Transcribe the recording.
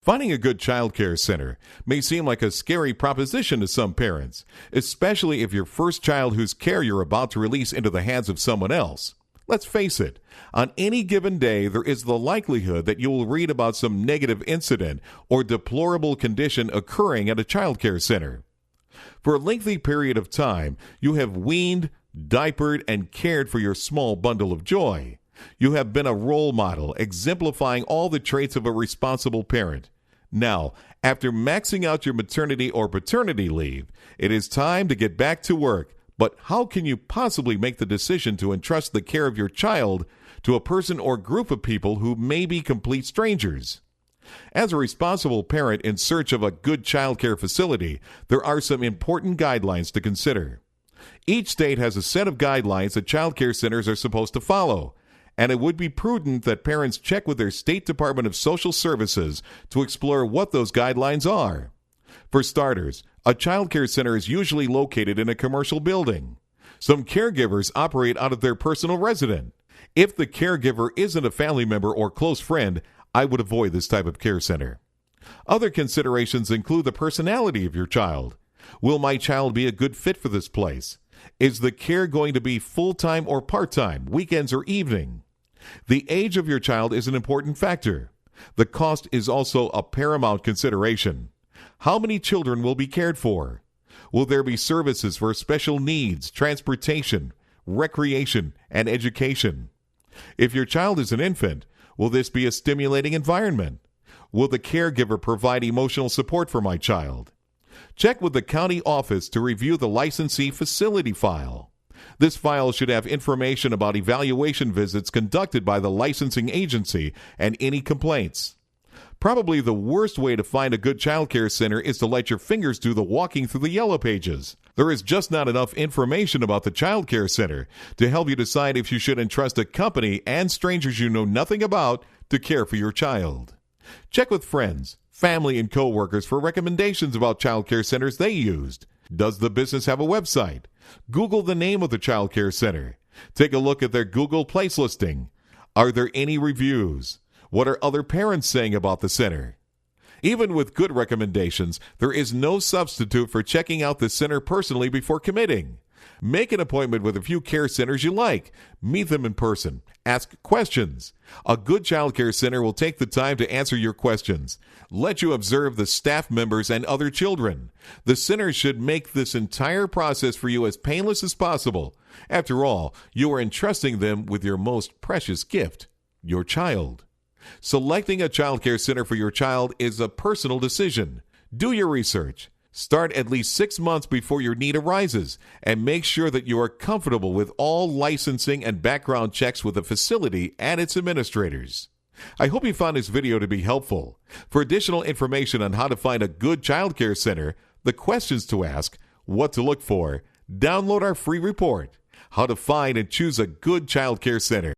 Finding a good childcare center may seem like a scary proposition to some parents, especially if your first child whose care you're about to release into the hands of someone else. Let's face it, on any given day there is the likelihood that you will read about some negative incident or deplorable condition occurring at a childcare center. For a lengthy period of time, you have weaned, diapered, and cared for your small bundle of joy. You have been a role model, exemplifying all the traits of a responsible parent. Now, after maxing out your maternity or paternity leave, it is time to get back to work. But how can you possibly make the decision to entrust the care of your child to a person or group of people who may be complete strangers? As a responsible parent in search of a good childcare facility, there are some important guidelines to consider. Each state has a set of guidelines that childcare centers are supposed to follow, and it would be prudent that parents check with their State Department of Social Services to explore what those guidelines are. For starters, a childcare center is usually located in a commercial building. Some caregivers operate out of their personal residence. If the caregiver isn't a family member or close friend, I would avoid this type of care center. Other considerations include the personality of your child. Will my child be a good fit for this place? Is the care going to be full-time or part-time, weekends or evening? The age of your child is an important factor. The cost is also a paramount consideration. How many children will be cared for? Will there be services for special needs, transportation, recreation, and education? If your child is an infant, will this be a stimulating environment? Will the caregiver provide emotional support for my child? Check with the county office to review the licensee facility file. This file should have information about evaluation visits conducted by the licensing agency and any complaints. Probably the worst way to find a good childcare center is to let your fingers do the walking through the yellow pages. There is just not enough information about the childcare center to help you decide if you should entrust a company and strangers you know nothing about to care for your child. Check with friends, family, and coworkers for recommendations about childcare centers they used. Does the business have a website? Google the name of the childcare center. Take a look at their Google place listing. Are there any reviews? What are other parents saying about the center? Even with good recommendations, there is no substitute for checking out the center personally before committing. Make an appointment with a few care centers you like. Meet them in person. Ask questions. A good childcare center will take the time to answer your questions. Let you observe the staff members and other children. The center should make this entire process for you as painless as possible. After all, you are entrusting them with your most precious gift, your child. Selecting a childcare center for your child is a personal decision. Do your research. Start at least 6 months before your need arises, and make sure that you are comfortable with all licensing and background checks with the facility and its administrators. I hope you found this video to be helpful. For additional information on how to find a good childcare center, the questions to ask, what to look for, download our free report, How to Find and Choose a Good Childcare Center.